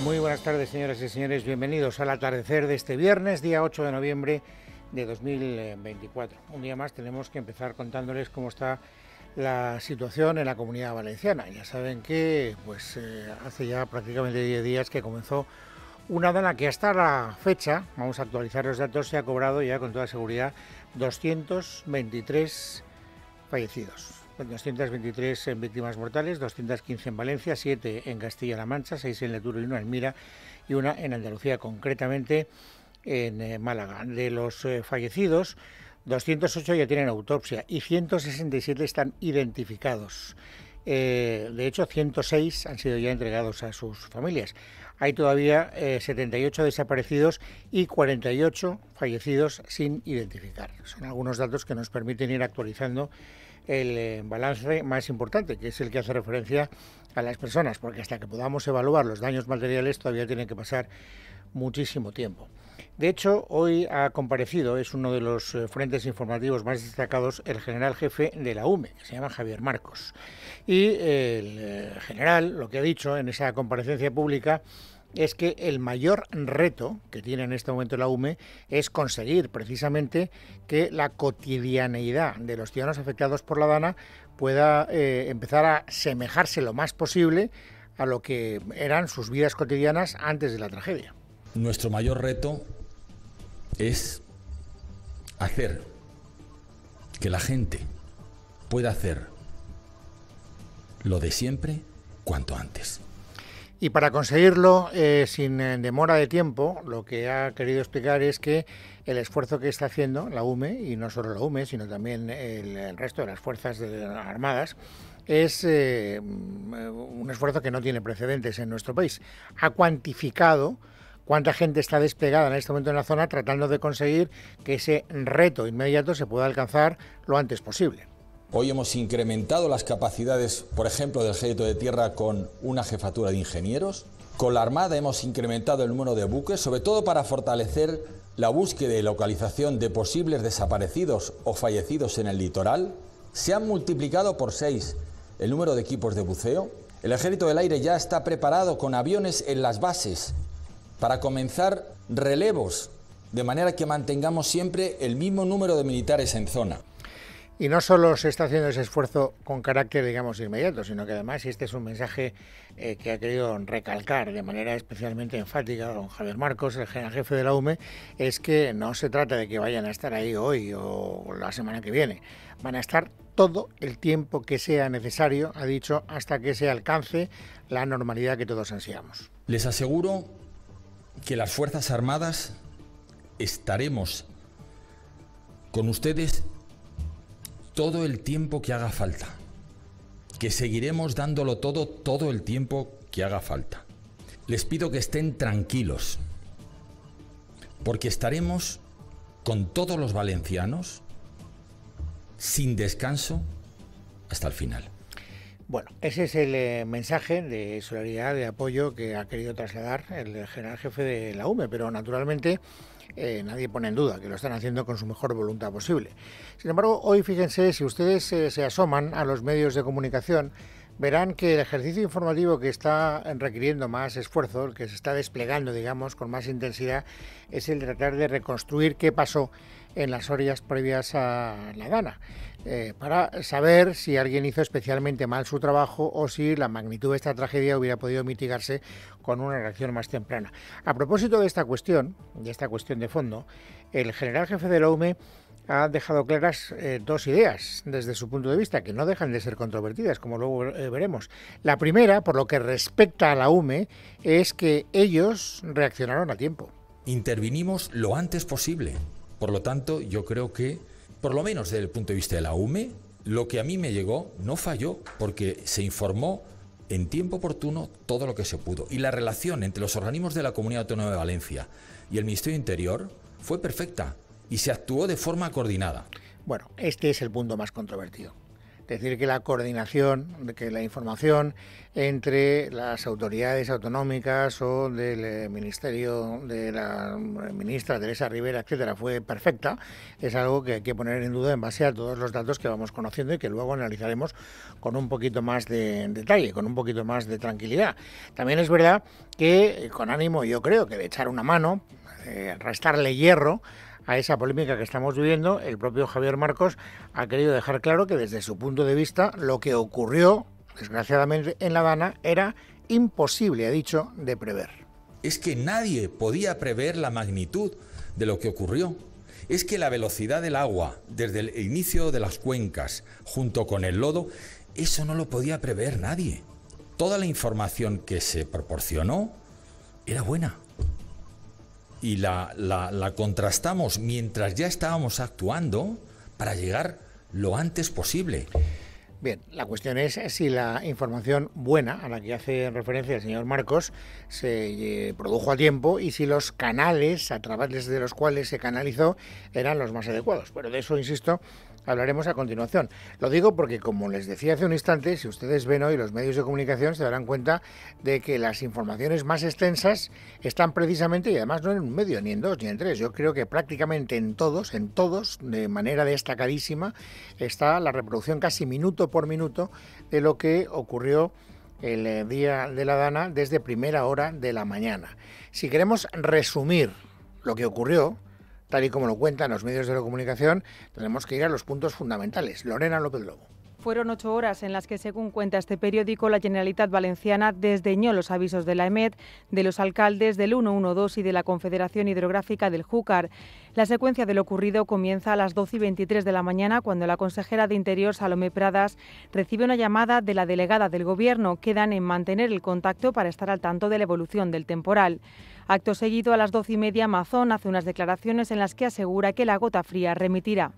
Muy buenas tardes, señoras y señores. Bienvenidos al atardecer de este viernes, día 8 de noviembre de 2024. Un día más tenemos que empezar contándoles cómo está la situación en la Comunidad Valenciana. Ya saben que hace ya prácticamente 10 días que comenzó una dana que hasta la fecha, vamos a actualizar los datos, se ha cobrado ya con toda seguridad 223 fallecidos. 223 en víctimas mortales, 215 en Valencia, 7 en Castilla-La Mancha, 6 en Leturo y 1 en Mira y 1 en Andalucía, concretamente en Málaga. De los fallecidos, 208 ya tienen autopsia y 167 están identificados. De hecho, 106 han sido ya entregados a sus familias. Hay todavía 78 desaparecidos y 48 fallecidos sin identificar. Son algunos datos que nos permiten ir actualizando el balance más importante, que es el que hace referencia a las personas, porque hasta que podamos evaluar los daños materiales todavía tiene que pasar muchísimo tiempo. De hecho, hoy ha comparecido, es uno de los frentes informativos más destacados, el general jefe de la UME, que se llama Javier Marcos. Y el general lo que ha dicho en esa comparecencia pública es que el mayor reto que tiene en este momento la UME es conseguir precisamente que la cotidianeidad de los ciudadanos afectados por la dana pueda empezar a semejarse lo más posible a lo que eran sus vidas cotidianas antes de la tragedia. Nuestro mayor reto es hacer que la gente pueda hacer lo de siempre cuanto antes. Y para conseguirlo, sin demora de tiempo, lo que ha querido explicar es que el esfuerzo que está haciendo la UME, y no solo la UME, sino también el resto de las fuerzas armadas, es un esfuerzo que no tiene precedentes en nuestro país. Ha cuantificado cuánta gente está desplegada en este momento en la zona tratando de conseguir que ese reto inmediato se pueda alcanzar lo antes posible. Hoy hemos incrementado las capacidades, por ejemplo, del Ejército de Tierra con una jefatura de ingenieros. Con la Armada hemos incrementado el número de buques, sobre todo para fortalecer la búsqueda y localización de posibles desaparecidos o fallecidos en el litoral. Se han multiplicado por 6 el número de equipos de buceo. El Ejército del Aire ya está preparado con aviones en las bases para comenzar relevos, de manera que mantengamos siempre el mismo número de militares en zona. Y no solo se está haciendo ese esfuerzo con carácter, digamos, inmediato, sino que además, y este es un mensaje que ha querido recalcar de manera especialmente enfática don Javier Marcos, el general jefe de la UME, es que no se trata de que vayan a estar ahí hoy o la semana que viene. Van a estar todo el tiempo que sea necesario, ha dicho, hasta que se alcance la normalidad que todos ansiamos. Les aseguro que las Fuerzas Armadas estaremos con ustedes todo el tiempo que haga falta, que seguiremos dándolo todo el tiempo que haga falta. Les pido que estén tranquilos, porque estaremos con todos los valencianos sin descanso hasta el final. Bueno, ese es el mensaje de solidaridad, de apoyo que ha querido trasladar el general jefe de la UME, pero naturalmente nadie pone en duda que lo están haciendo con su mejor voluntad posible. Sin embargo, hoy fíjense, si ustedes se asoman a los medios de comunicación, verán que el ejercicio informativo que está requiriendo más esfuerzo, el que se está desplegando, digamos, con más intensidad, es el de tratar de reconstruir qué pasó en las horas previas a la dana, para saber si alguien hizo especialmente mal su trabajo o si la magnitud de esta tragedia hubiera podido mitigarse con una reacción más temprana. A propósito de esta cuestión de fondo, el general jefe de la UME ha dejado claras dos ideas desde su punto de vista, que no dejan de ser controvertidas, como luego veremos. La primera, por lo que respecta a la UME, es que ellos reaccionaron a tiempo. Intervinimos lo antes posible. Por lo tanto, yo creo que, por lo menos desde el punto de vista de la UME, lo que a mí me llegó no falló, porque se informó en tiempo oportuno todo lo que se pudo. Y la relación entre los organismos de la Comunidad Autónoma de Valencia y el Ministerio de Interior fue perfecta y se actuó de forma coordinada. Bueno, este es el punto más controvertido. decir que la coordinación, que la información entre las autoridades autonómicas o del ministerio de la ministra Teresa Rivera, etcétera, fue perfecta, es algo que hay que poner en duda en base a todos los datos que vamos conociendo y que luego analizaremos con un poquito más de detalle, con un poquito más de tranquilidad. También es verdad que con ánimo, yo creo, que de echar una mano, restarle hierro a esa polémica que estamos viviendo, el propio Javier Marcos ha querido dejar claro que desde su punto de vista lo que ocurrió, desgraciadamente, en La Dana era imposible, ha dicho, de prever. Es que nadie podía prever la magnitud de lo que ocurrió. Es que la velocidad del agua desde el inicio de las cuencas junto con el lodo, eso no lo podía prever nadie. Toda la información que se proporcionó era buena. Y la contrastamos mientras ya estábamos actuando para llegar lo antes posible. Bien, la cuestión es si la información buena a la que hace referencia el señor Marcos se produjo a tiempo y si los canales a través de los cuales se canalizó eran los más adecuados. Pero de eso, insisto, hablaremos a continuación. Lo digo porque, como les decía hace un instante, si ustedes ven hoy los medios de comunicación se darán cuenta de que las informaciones más extensas están precisamente, y además no en un medio, ni en dos, ni en tres, yo creo que prácticamente en todos, de manera destacadísima, está la reproducción casi minuto por minuto de lo que ocurrió el día de la Dana desde primera hora de la mañana. Si queremos resumir lo que ocurrió, tal y como lo cuentan los medios de la comunicación, tenemos que ir a los puntos fundamentales. Lorena López Lobo. Fueron 8 horas en las que, según cuenta este periódico, la Generalitat Valenciana desdeñó los avisos de la EMET, de los alcaldes del 112 y de la Confederación Hidrográfica del Júcar. La secuencia de lo ocurrido comienza a las 12:23 de la mañana, cuando la consejera de Interior, Salomé Pradas, recibe una llamada de la delegada del Gobierno. Quedan en mantener el contacto para estar al tanto de la evolución del temporal. Acto seguido, a las 12:30, Mazón hace unas declaraciones en las que asegura que la gota fría remitirá.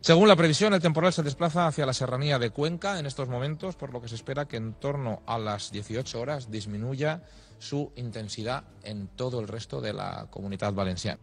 Según la previsión, el temporal se desplaza hacia la serranía de Cuenca en estos momentos, por lo que se espera que en torno a las 18 horas disminuya su intensidad en todo el resto de la Comunitat Valenciana.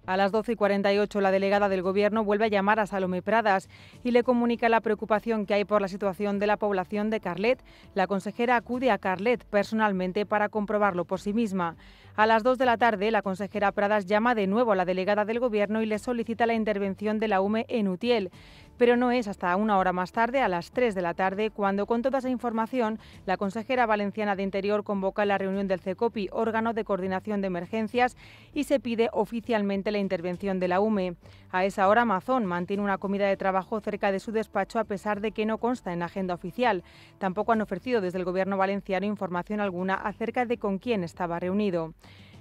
A las 12:48, la delegada del Gobierno vuelve a llamar a Salomé Pradas y le comunica la preocupación que hay por la situación de la población de Carlet. La consejera acude a Carlet personalmente para comprobarlo por sí misma. A las 2 de la tarde, la consejera Pradas llama de nuevo a la delegada del Gobierno y le solicita la intervención de la UME en Utiel. Pero no es hasta una hora más tarde, a las 3 de la tarde, cuando, con toda esa información, la consejera valenciana de Interior convoca la reunión del CECOPI, órgano de coordinación de emergencias, y se pide oficialmente la intervención de la UME. A esa hora, Mazón mantiene una comida de trabajo cerca de su despacho, a pesar de que no consta en la agenda oficial. Tampoco han ofrecido desde el Gobierno valenciano información alguna acerca de con quién estaba reunido.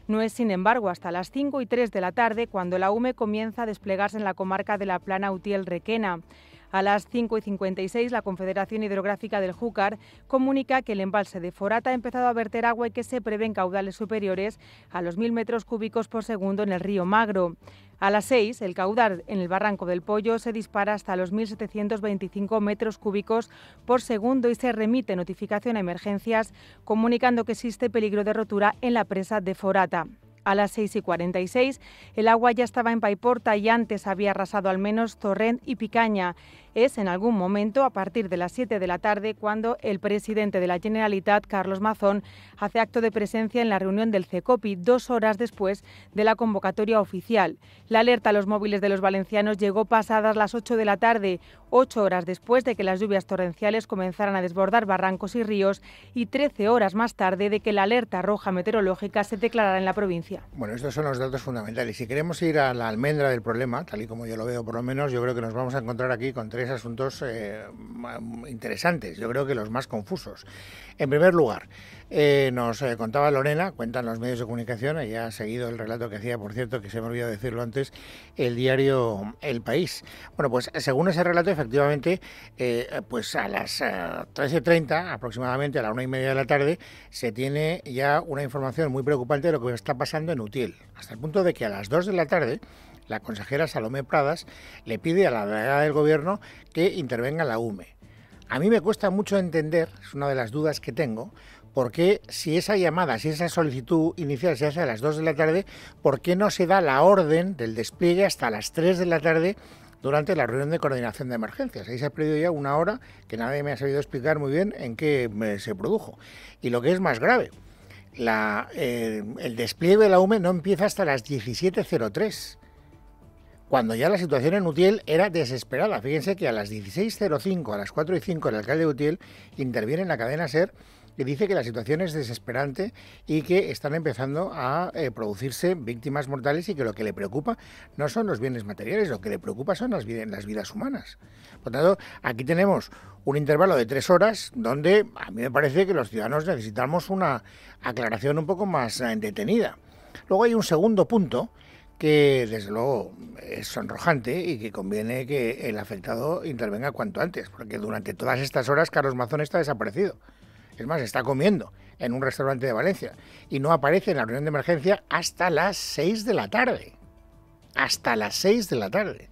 No es, sin embargo, hasta las 5:03 de la tarde cuando la UME comienza a desplegarse en la comarca de la Plana Utiel-Requena. A las 5:56, la Confederación Hidrográfica del Júcar comunica que el embalse de Forata ha empezado a verter agua y que se prevén caudales superiores a los 1.000 metros cúbicos por segundo en el río Magro. A las 6, el caudal en el Barranco del Pollo se dispara hasta los 1.725 metros cúbicos por segundo y se remite notificación a emergencias comunicando que existe peligro de rotura en la presa de Forata. A las 6:46, el agua ya estaba en Paiporta y antes había arrasado al menos Torrent y Picaña. Es en algún momento, a partir de las 7 de la tarde, cuando el presidente de la Generalitat, Carlos Mazón, hace acto de presencia en la reunión del CECOPI, 2 horas después de la convocatoria oficial. La alerta a los móviles de los valencianos llegó pasadas las 8 de la tarde, 8 horas después de que las lluvias torrenciales comenzaran a desbordar barrancos y ríos y 13 horas más tarde de que la alerta roja meteorológica se declarara en la provincia. Bueno, estos son los datos fundamentales. Si queremos ir a la almendra del problema, tal y como yo lo veo por lo menos, yo creo que nos vamos a encontrar aquí con 3 asuntos interesantes, yo creo que los más confusos. En primer lugar, nos contaba Lorena, cuentan los medios de comunicación, ella ha seguido el relato que hacía, por cierto, que se me olvidó decirlo antes, el diario El País. Bueno, pues según ese relato, efectivamente, pues a las 13:30, aproximadamente a la 1:30 de la tarde, se tiene ya una información muy preocupante de lo que está pasando en Utiel, hasta el punto de que a las 2 de la tarde, la consejera Salomé Pradas le pide a la delegada del Gobierno que intervenga la UME. A mí me cuesta mucho entender, es una de las dudas que tengo, por qué si esa llamada, si esa solicitud inicial se hace a las 2 de la tarde, ¿por qué no se da la orden del despliegue hasta las 3 de la tarde durante la reunión de coordinación de emergencias. Ahí se ha perdido ya una hora que nadie me ha sabido explicar muy bien en qué se produjo. Y lo que es más grave, el despliegue de la UME no empieza hasta las 17:03, cuando ya la situación en Utiel era desesperada. Fíjense que a las 16:05, a las 4:05, el alcalde de Utiel interviene en la cadena SER y dice que la situación es desesperante y que están empezando a producirse víctimas mortales y que lo que le preocupa no son los bienes materiales, lo que le preocupa son las vidas humanas. Por tanto, aquí tenemos un intervalo de 3 horas donde a mí me parece que los ciudadanos necesitamos una aclaración un poco más detenida. Luego hay un segundo punto que desde luego es sonrojante y que conviene que el afectado intervenga cuanto antes, porque durante todas estas horas Carlos Mazón está desaparecido. Es más, está comiendo en un restaurante de Valencia y no aparece en la reunión de emergencia hasta las 6 de la tarde. Hasta las 6 de la tarde.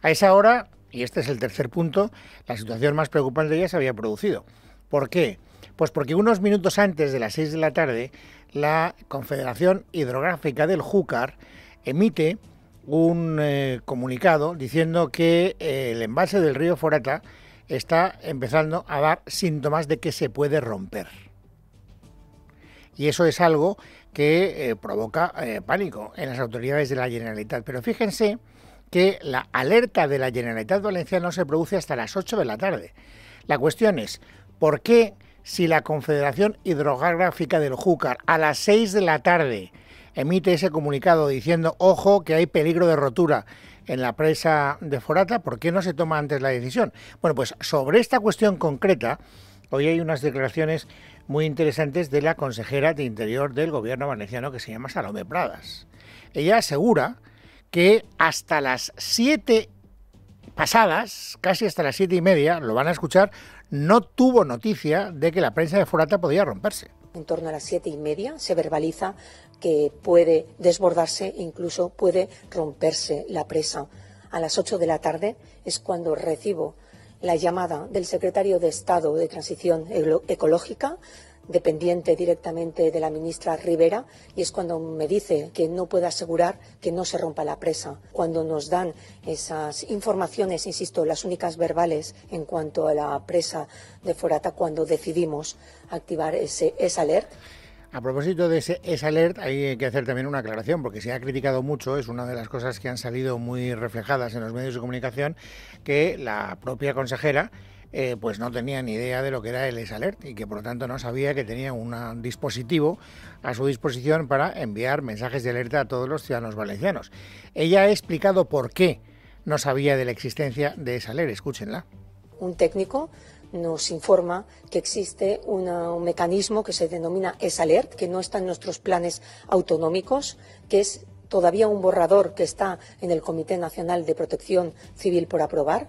A esa hora, y este es el tercer punto, la situación más preocupante ya se había producido. ¿Por qué? Pues porque unos minutos antes de las 6 de la tarde, la Confederación Hidrográfica del Júcar emite un comunicado diciendo que el embalse del río Forata está empezando a dar síntomas de que se puede romper. Y eso es algo que provoca pánico en las autoridades de la Generalitat. Pero fíjense que la alerta de la Generalitat Valenciana no se produce hasta las 8 de la tarde. La cuestión es, ¿por qué si la Confederación Hidrográfica del Júcar a las 6 de la tarde emite ese comunicado diciendo, ojo, que hay peligro de rotura en la presa de Forata, ¿por qué no se toma antes la decisión? Bueno, pues sobre esta cuestión concreta, hoy hay unas declaraciones muy interesantes de la consejera de Interior del Gobierno valenciano que se llama Salomé Pradas. Ella asegura que hasta las 7 pasadas, casi hasta las 7:30, lo van a escuchar, no tuvo noticia de que la presa de Forata podía romperse. En torno a las 7:30 se verbaliza que puede desbordarse, incluso puede romperse la presa. A las 8 de la tarde es cuando recibo la llamada del secretario de Estado de Transición Ecológica, dependiente directamente de la ministra Rivera, y es cuando me dice que no puede asegurar que no se rompa la presa. Cuando nos dan esas informaciones, insisto, las únicas verbales en cuanto a la presa de Forata, cuando decidimos activar ese alert. A propósito de ese alert, hay que hacer también una aclaración, porque se ha criticado mucho, es una de las cosas que han salido muy reflejadas en los medios de comunicación, que la propia consejera pues no tenía ni idea de lo que era el S-Alert y que por lo tanto no sabía que tenía un dispositivo a su disposición para enviar mensajes de alerta a todos los ciudadanos valencianos. Ella ha explicado por qué no sabía de la existencia de S-Alert, escúchenla. Un técnico nos informa que existe un mecanismo que se denomina S-Alert, que no está en nuestros planes autonómicos, que es todavía un borrador que está en el Comité Nacional de Protección Civil por aprobar.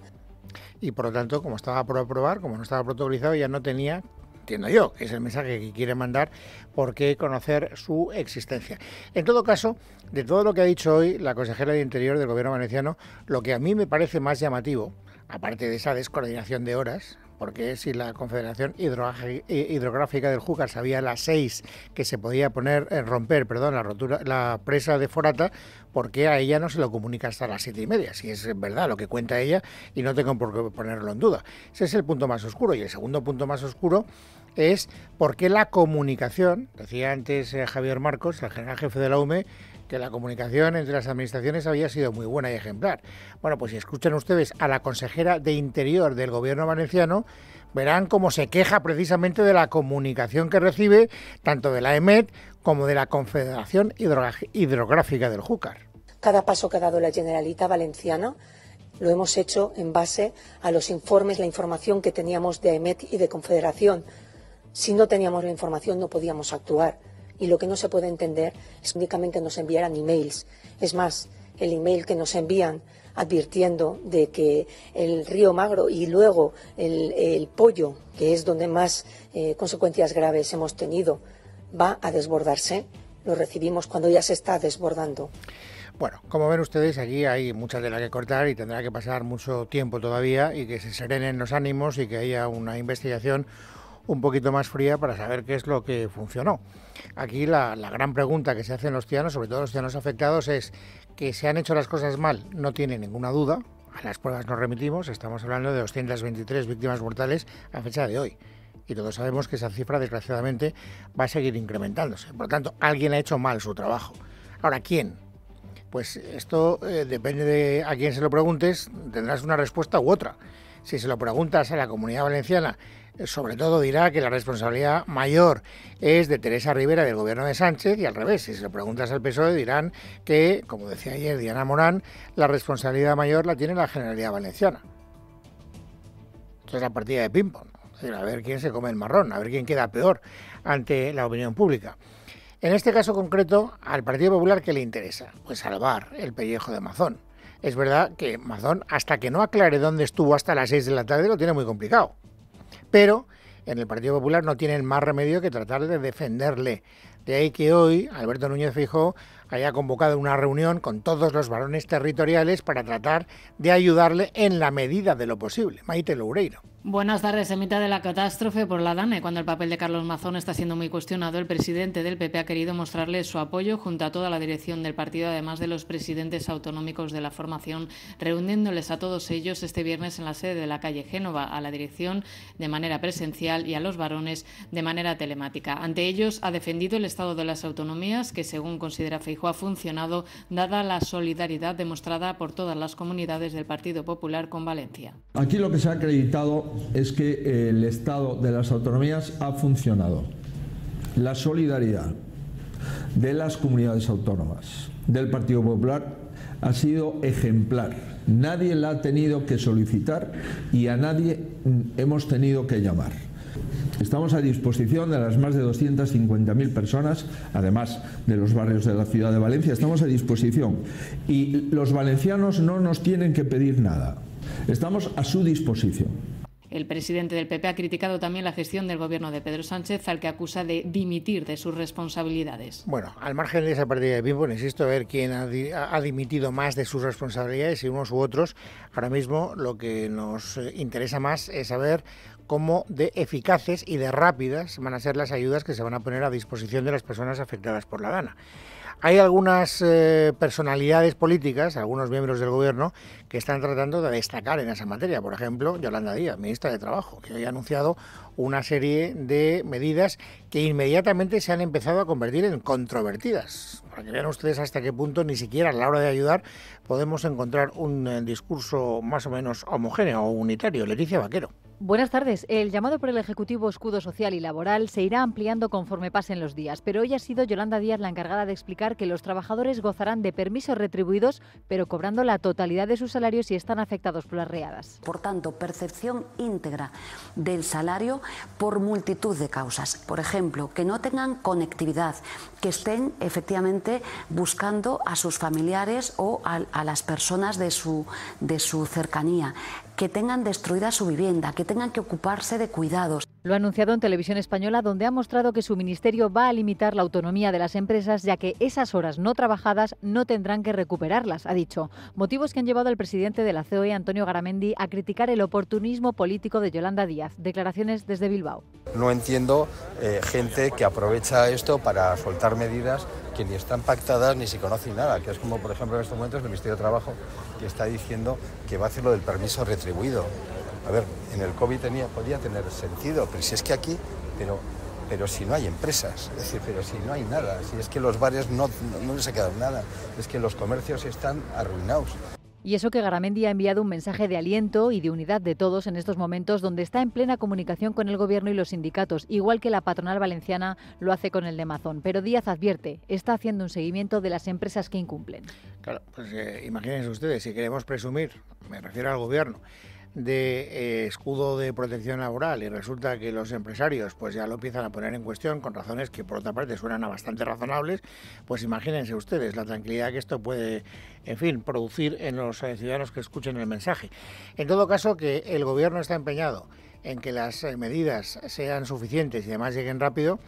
Y por lo tanto, como estaba por aprobar, como no estaba protocolizado, ya no tenía, entiendo yo, que es el mensaje que quiere mandar, por qué conocer su existencia. En todo caso, de todo lo que ha dicho hoy la consejera de Interior del Gobierno valenciano, lo que a mí me parece más llamativo, aparte de esa descoordinación de horas, porque si la Confederación Hidrográfica del Júcar sabía a las 6 que se podía romper la presa de Forata, ¿por qué a ella no se lo comunica hasta las 7:30? Si es verdad lo que cuenta ella y no tengo por qué ponerlo en duda. Ese es el punto más oscuro. Y el segundo punto más oscuro es por qué la comunicación, decía antes Javier Marcos, el general jefe de la UME, que la comunicación entre las administraciones había sido muy buena y ejemplar. Bueno, pues si escuchan ustedes a la consejera de Interior del Gobierno valenciano, verán cómo se queja precisamente de la comunicación que recibe tanto de la EMET como de la Confederación Hidrográfica del Júcar. Cada paso que ha dado la Generalitat Valenciana lo hemos hecho en base a los informes, la información que teníamos de EMET y de Confederación. Si no teníamos la información no podíamos actuar. Y lo que no se puede entender es que únicamente nos enviaran emails. Es más, el email que nos envían advirtiendo de que el río Magro y luego el Pollo, que es donde más consecuencias graves hemos tenido, va a desbordarse, lo recibimos cuando ya se está desbordando. Bueno, como ven ustedes, aquí hay mucha tela que cortar y tendrá que pasar mucho tiempo todavía y que se serenen los ánimos y que haya una investigación un poquito más fría para saber qué es lo que funcionó. Aquí la gran pregunta que se hacen los ciudadanos, sobre todo los ciudadanos afectados, es que se han hecho las cosas mal, no tiene ninguna duda. a las pruebas nos remitimos, estamos hablando de 223 víctimas mortales a fecha de hoy. Y todos sabemos que esa cifra, desgraciadamente, va a seguir incrementándose. Por lo tanto, alguien ha hecho mal su trabajo. Ahora, ¿quién? Pues esto depende de a quién se lo preguntes, tendrás una respuesta u otra. Si se lo preguntas a la Comunidad Valenciana, sobre todo dirá que la responsabilidad mayor es de Teresa Rivera y del gobierno de Sánchez, y al revés, si se lo preguntas al PSOE dirán que, como decía ayer Diana Morán, la responsabilidad mayor la tiene la Generalidad Valenciana. Esto es la partida de ping-pong. Es decir, a ver quién se come el marrón, a ver quién queda peor ante la opinión pública. En este caso concreto, al Partido Popular, ¿qué le interesa? Pues salvar el pellejo de Mazón. Es verdad que Mazón, hasta que no aclare dónde estuvo hasta las 6 de la tarde, lo tiene muy complicado. Pero en el Partido Popular no tienen más remedio que tratar de defenderle. De ahí que hoy Alberto Núñez Feijóo haya convocado una reunión con todos los varones territoriales para tratar de ayudarle en la medida de lo posible. Maite Loureiro. Buenas tardes. En mitad de la catástrofe por la DANE, cuando el papel de Carlos Mazón está siendo muy cuestionado, el presidente del PP ha querido mostrarle su apoyo junto a toda la dirección del partido, además de los presidentes autonómicos de la formación, reuniéndoles a todos ellos este viernes en la sede de la calle Génova, a la dirección de manera presencial y a los varones de manera telemática. Ante ellos ha defendido el estado de las autonomías, que según considera Feijóo ha funcionado, dada la solidaridad demostrada por todas las comunidades del Partido Popular con Valencia. Aquí lo que se ha acreditado es que el estado de las autonomías ha funcionado. La solidaridad de las comunidades autónomas del Partido Popular ha sido ejemplar. Nadie la ha tenido que solicitar y a nadie hemos tenido que llamar. Estamos a disposición de las más de 250.000 personas, además de los barrios de la ciudad de Valencia, estamos a disposición. Y los valencianos no nos tienen que pedir nada. Estamos a su disposición. El presidente del PP ha criticado también la gestión del gobierno de Pedro Sánchez, al que acusa de dimitir de sus responsabilidades. Bueno, al margen de esa partida de ping-pong, insisto, a ver quién ha dimitido más de sus responsabilidades, si unos u otros. Ahora mismo lo que nos interesa más es saber cómo de eficaces y de rápidas van a ser las ayudas que se van a poner a disposición de las personas afectadas por la DANA. Hay algunas personalidades políticas, algunos miembros del gobierno, que están tratando de destacar en esa materia. Por ejemplo, Yolanda Díaz, ministra de Trabajo, que hoy ha anunciado una serie de medidas que inmediatamente se han empezado a convertir en controvertidas. Para que vean ustedes hasta qué punto ni siquiera a la hora de ayudar podemos encontrar un discurso más o menos homogéneo o unitario. Leticia Vaquero. Buenas tardes. El llamado por el Ejecutivo Escudo Social y Laboral se irá ampliando conforme pasen los días, pero hoy ha sido Yolanda Díaz la encargada de explicar que los trabajadores gozarán de permisos retribuidos, pero cobrando la totalidad de sus salarios si están afectados por las riadas. Por tanto, percepción íntegra del salario por multitud de causas. Por ejemplo, que no tengan conectividad, que estén efectivamente buscando a sus familiares o a las personas de su cercanía, que tengan destruida su vivienda, que tengan que ocuparse de cuidados. Lo ha anunciado en Televisión Española, donde ha mostrado que su ministerio va a limitar la autonomía de las empresas, ya que esas horas no trabajadas no tendrán que recuperarlas, ha dicho. Motivos que han llevado al presidente de la COE, Antonio Garamendi, a criticar el oportunismo político de Yolanda Díaz. Declaraciones desde Bilbao. No entiendo gente que aprovecha esto para soltar medidas que ni están pactadas ni se conocen nada, que es como, por ejemplo, en estos momentos el Ministerio de Trabajo, que está diciendo que va a hacer lo del permiso retribuido. A ver, en el COVID podía tener sentido, pero si es que aquí, pero si no hay empresas, es decir, pero si no hay nada, si es que los bares no les ha quedado nada, es que los comercios están arruinados. Y eso que Garamendi ha enviado un mensaje de aliento y de unidad de todos en estos momentos, donde está en plena comunicación con el Gobierno y los sindicatos, igual que la patronal valenciana lo hace con el de Mazón. Pero Díaz advierte, está haciendo un seguimiento de las empresas que incumplen. Claro, pues imagínense ustedes, si queremos presumir, me refiero al Gobierno, de escudo de protección laboral y resulta que los empresarios pues ya lo empiezan a poner en cuestión con razones que por otra parte suenan a bastante razonables, pues imagínense ustedes la tranquilidad que esto puede, en fin, producir en los ciudadanos que escuchen el mensaje. En todo caso, que el Gobierno está empeñado en que las medidas sean suficientes y además lleguen rápido,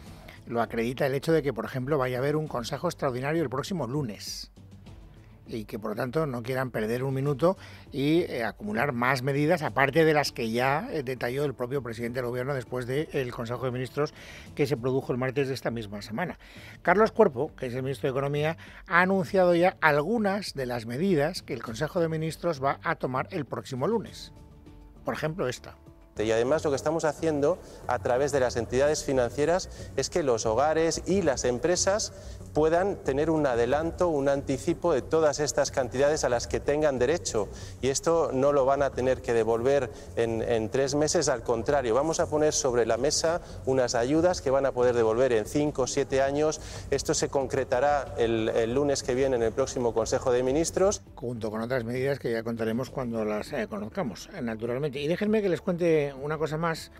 lo acredita el hecho de que, por ejemplo, vaya a haber un consejo extraordinario el próximo lunes. y que por lo tanto no quieran perder un minuto y acumular más medidas aparte de las que ya detalló el propio presidente del Gobierno después del Consejo de Ministros que se produjo el martes de esta misma semana. Carlos Cuerpo, que es el ministro de Economía, ha anunciado ya algunas de las medidas que el Consejo de Ministros va a tomar el próximo lunes. Por ejemplo, esta. Y además lo que estamos haciendo a través de las entidades financieras es que los hogares y las empresas puedan tener un adelanto, un anticipo de todas estas cantidades a las que tengan derecho. Y esto no lo van a tener que devolver en 3 meses, al contrario, vamos a poner sobre la mesa unas ayudas que van a poder devolver en 5 o 7 años. Esto se concretará el lunes que viene en el próximo Consejo de Ministros. Junto con otras medidas que ya contaremos cuando las conozcamos, naturalmente. Y déjenme que les cuente una cosa más,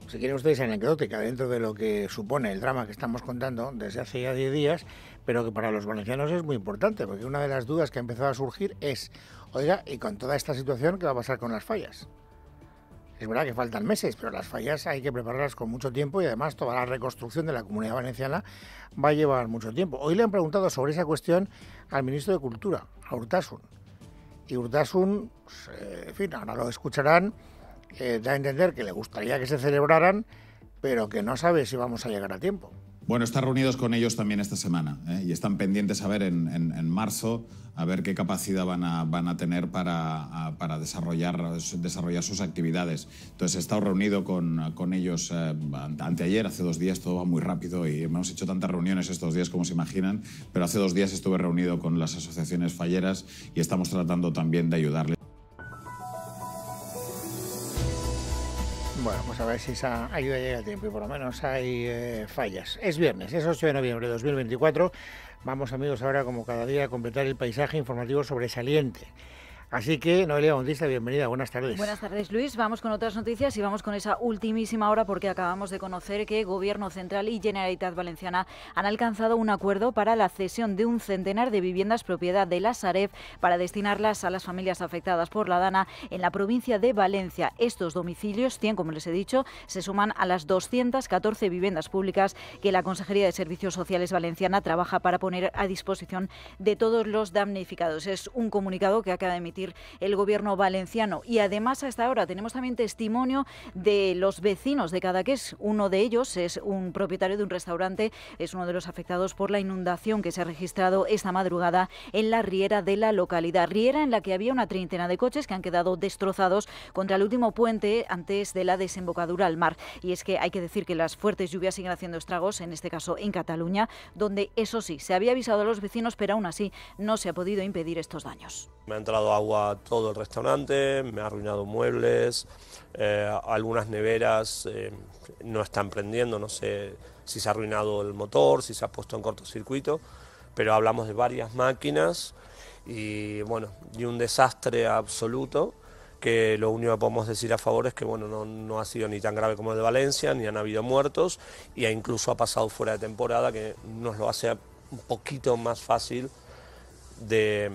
si quieren ustedes, anecdótica, dentro de lo que supone el drama que estamos contando desde hace ya 10 días, pero que para los valencianos es muy importante, porque una de las dudas que ha empezado a surgir es, oiga, y con toda esta situación, ¿qué va a pasar con las fallas? Es verdad que faltan meses, pero las fallas hay que prepararlas con mucho tiempo y además toda la reconstrucción de la Comunidad Valenciana va a llevar mucho tiempo. Hoy le han preguntado sobre esa cuestión al ministro de Cultura, a Urtasun. Y Urtasun, pues, en fin, ahora lo escucharán, da a entender que le gustaría que se celebraran, pero que no sabe si vamos a llegar a tiempo. Bueno, están reunidos con ellos también esta semana, y están pendientes a ver en marzo a ver qué capacidad van a tener para desarrollar sus actividades. Entonces he estado reunido con ellos anteayer, hace 2 días, todo va muy rápido y hemos hecho tantas reuniones estos días como se imaginan, pero hace 2 días estuve reunido con las asociaciones falleras y estamos tratando también de ayudarles. Bueno, pues a ver si esa ayuda llega a tiempo y por lo menos hay fallas. Es viernes, es 8 de noviembre de 2024. Vamos, amigos, ahora como cada día a completar el paisaje informativo sobresaliente. Así que, Noelia Bautista, bienvenida, buenas tardes. Buenas tardes, Luis. Vamos con otras noticias y vamos con esa ultimísima hora porque acabamos de conocer que Gobierno Central y Generalitat Valenciana han alcanzado un acuerdo para la cesión de un centenar de viviendas propiedad de la Sareb para destinarlas a las familias afectadas por la Dana en la provincia de Valencia. Estos domicilios, 100 como les he dicho, se suman a las 214 viviendas públicas que la Consejería de Servicios Sociales Valenciana trabaja para poner a disposición de todos los damnificados. Es un comunicado que acaba de emitir el Gobierno valenciano y además a esta hora tenemos también testimonio de los vecinos de Cadaqués. Uno de ellos es un propietario de un restaurante, es uno de los afectados por la inundación que se ha registrado esta madrugada en la riera de la localidad. Riera en la que había una treintena de coches que han quedado destrozados contra el último puente antes de la desembocadura al mar. Y es que hay que decir que las fuertes lluvias siguen haciendo estragos, en este caso en Cataluña, donde eso sí, se había avisado a los vecinos, pero aún así no se ha podido impedir estos daños. Me ha entrado agua a todo el restaurante, me ha arruinado muebles, algunas neveras no están prendiendo, no sé si se ha arruinado el motor, si se ha puesto en cortocircuito, pero hablamos de varias máquinas y bueno, y un desastre absoluto, que lo único que podemos decir a favor es que bueno, no ha sido ni tan grave como el de Valencia, ni han habido muertos y incluso ha pasado fuera de temporada, que nos lo hace un poquito más fácil de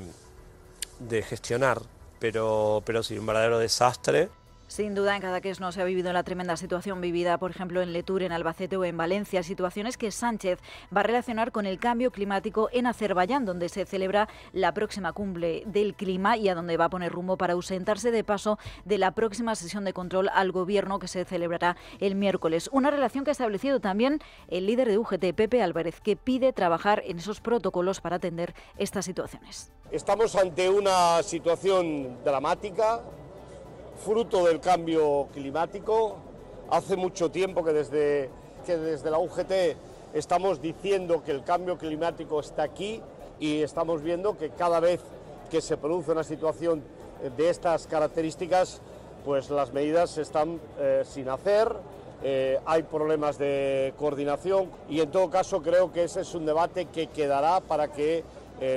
gestionar, pero sí, un verdadero desastre. Sin duda, en Cadaqués no se ha vivido la tremenda situación vivida, por ejemplo, en Letur, en Albacete o en Valencia, situaciones que Sánchez va a relacionar con el cambio climático en Azerbaiyán, donde se celebra la próxima cumbre del clima y a donde va a poner rumbo para ausentarse de paso de la próxima sesión de control al Gobierno que se celebrará el miércoles. Una relación que ha establecido también el líder de UGT, Pepe Álvarez, que pide trabajar en esos protocolos para atender estas situaciones. Estamos ante una situación dramática, fruto del cambio climático. Hace mucho tiempo que desde la UGT estamos diciendo que el cambio climático está aquí y estamos viendo que cada vez que se produce una situación de estas características, pues las medidas están sin hacer, hay problemas de coordinación y en todo caso creo que ese es un debate que quedará para que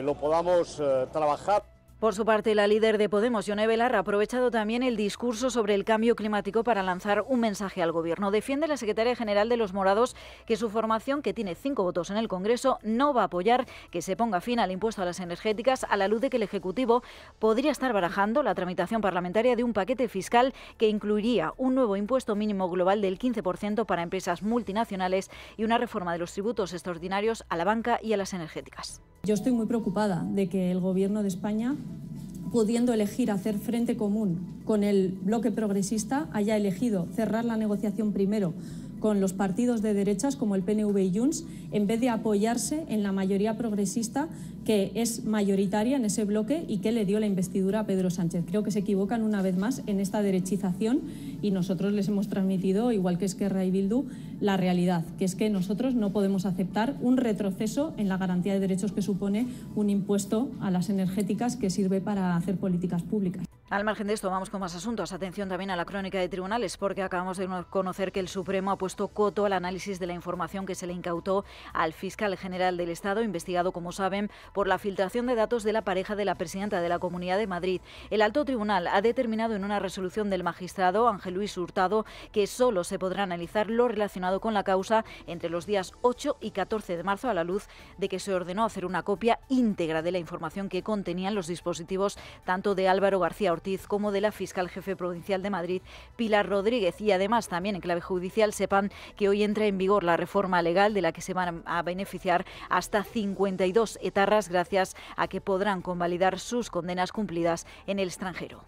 lo podamos trabajar. Por su parte, la líder de Podemos, Ione Belarra, ha aprovechado también el discurso sobre el cambio climático para lanzar un mensaje al Gobierno. Defiende la secretaria general de Los Morados que su formación, que tiene 5 votos en el Congreso, no va a apoyar que se ponga fin al impuesto a las energéticas, a la luz de que el Ejecutivo podría estar barajando la tramitación parlamentaria de un paquete fiscal que incluiría un nuevo impuesto mínimo global del 15% para empresas multinacionales y una reforma de los tributos extraordinarios a la banca y a las energéticas. Yo estoy muy preocupada de que el Gobierno de España, pudiendo elegir hacer frente común con el bloque progresista, haya elegido cerrar la negociación primero con los partidos de derechas como el PNV y Junts, en vez de apoyarse en la mayoría progresista que es mayoritaria en ese bloque y que le dio la investidura a Pedro Sánchez. Creo que se equivocan una vez más en esta derechización y nosotros les hemos transmitido, igual que Esquerra y Bildu, la realidad, que es que nosotros no podemos aceptar un retroceso en la garantía de derechos que supone un impuesto a las energéticas que sirve para hacer políticas públicas. Al margen de esto, vamos con más asuntos. Atención también a la crónica de tribunales, porque acabamos de conocer que el Supremo ha puesto coto al análisis de la información que se le incautó al fiscal general del Estado, investigado, como saben, por la filtración de datos de la pareja de la presidenta de la Comunidad de Madrid. El alto tribunal ha determinado en una resolución del magistrado Ángel Luis Hurtado que solo se podrá analizar lo relacionado con la causa entre los días 8 y 14 de marzo, a la luz de que se ordenó hacer una copia íntegra de la información que contenían los dispositivos tanto de Álvaro García Ortiz como de la fiscal jefe provincial de Madrid, Pilar Rodríguez. Y además, también en clave judicial, sepan que hoy entra en vigor la reforma legal de la que se van a beneficiar hasta 52 etarras, gracias a que podrán convalidar sus condenas cumplidas en el extranjero.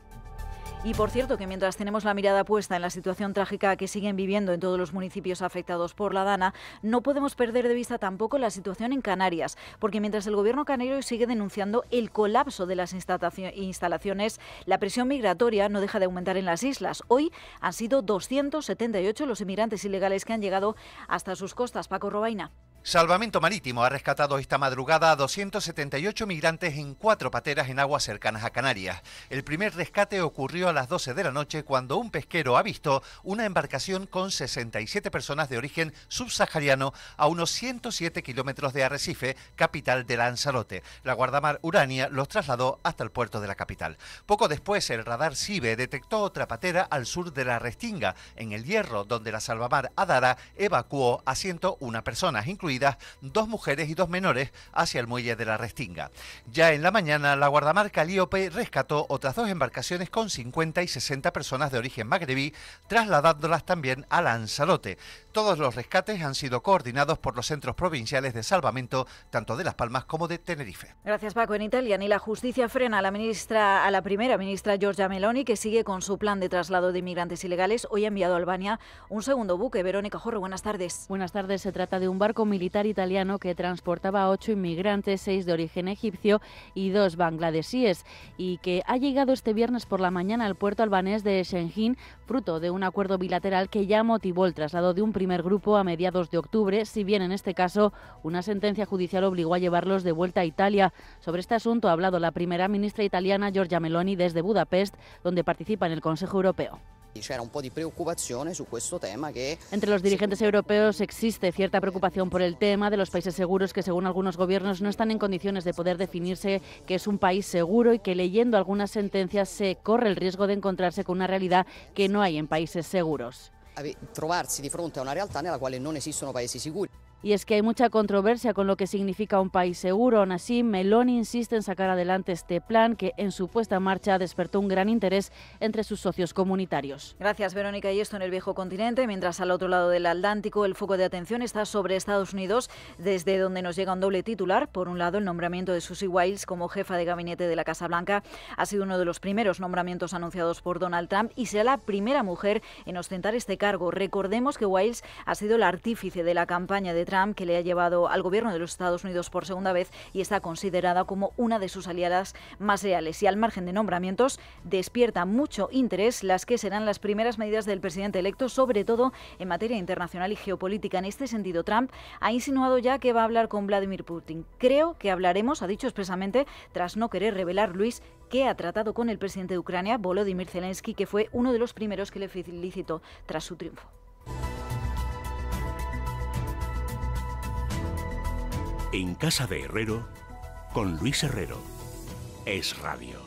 Y por cierto, que mientras tenemos la mirada puesta en la situación trágica que siguen viviendo en todos los municipios afectados por la Dana, no podemos perder de vista tampoco la situación en Canarias, porque mientras el gobierno canario sigue denunciando el colapso de las instalaciones, la presión migratoria no deja de aumentar en las islas. Hoy han sido 278 los inmigrantes ilegales que han llegado hasta sus costas. Paco Robaina. Salvamento Marítimo ha rescatado esta madrugada a 278 migrantes en 4 pateras en aguas cercanas a Canarias. El primer rescate ocurrió a las 12 de la noche cuando un pesquero avistó una embarcación con 67 personas de origen subsahariano a unos 107 kilómetros de Arrecife, capital de Lanzarote. La guardamar Urania los trasladó hasta el puerto de la capital. Poco después, el radar CIBE detectó otra patera al sur de la Restinga, en El Hierro, donde la salvamar Adara evacuó a 101 personas, incluidas 2 mujeres y 2 menores, hacia el muelle de la Restinga. Ya en la mañana, la guardamar Calíope rescató otras 2 embarcaciones con 50 y 60 personas de origen magrebí, trasladándolas también a Lanzarote. Todos los rescates han sido coordinados por los centros provinciales de salvamento, tanto de Las Palmas como de Tenerife. Gracias, Paco. En Italia, ni la justicia frena a la primera ministra Giorgia Meloni, que sigue con su plan de traslado de inmigrantes ilegales. Hoy ha enviado a Albania un segundo buque. Verónica Jorro, buenas tardes. Buenas tardes. Se trata de un barco militar italiano que transportaba a 8 inmigrantes, 6 de origen egipcio y 2 bangladesíes, y que ha llegado este viernes por la mañana al puerto albanés de Şengjin, fruto de un acuerdo bilateral que ya motivó el traslado de un primer grupo a mediados de octubre, si bien en este caso una sentencia judicial obligó a llevarlos de vuelta a Italia. Sobre este asunto ha hablado la primera ministra italiana Giorgia Meloni desde Budapest, donde participa en el Consejo Europeo. Entre los dirigentes europeos existe cierta preocupación por el tema de los países seguros, que según algunos gobiernos no están en condiciones de poder definirse que es un país seguro, y que leyendo algunas sentencias se corre el riesgo de encontrarse con una realidad que no hay en países seguros. Trovarsi di fronte a una realtà nella quale non esistono paesi sicuri. Y es que hay mucha controversia con lo que significa un país seguro. Aún así, Meloni insiste en sacar adelante este plan, que en su puesta en marcha despertó un gran interés entre sus socios comunitarios. Gracias, Verónica. Y esto en el viejo continente, mientras al otro lado del Atlántico el foco de atención está sobre Estados Unidos, desde donde nos llega un doble titular. Por un lado, el nombramiento de Susie Wiles como jefa de gabinete de la Casa Blanca ha sido uno de los primeros nombramientos anunciados por Donald Trump y será la primera mujer en ostentar este cargo. Recordemos que Wiles ha sido el artífice de la campaña de Trump, que le ha llevado al gobierno de los Estados Unidos por segunda vez, y está considerada como una de sus aliadas más leales. Y al margen de nombramientos, despierta mucho interés las que serán las primeras medidas del presidente electo, sobre todo en materia internacional y geopolítica. En este sentido, Trump ha insinuado ya que va a hablar con Vladimir Putin. Creo que hablaremos, ha dicho expresamente, tras no querer revelar, Luis, que ha tratado con el presidente de Ucrania, Volodymyr Zelensky, que fue uno de los primeros que le felicitó tras su triunfo. En Casa de Herrero, con Luis Herrero. Es Radio.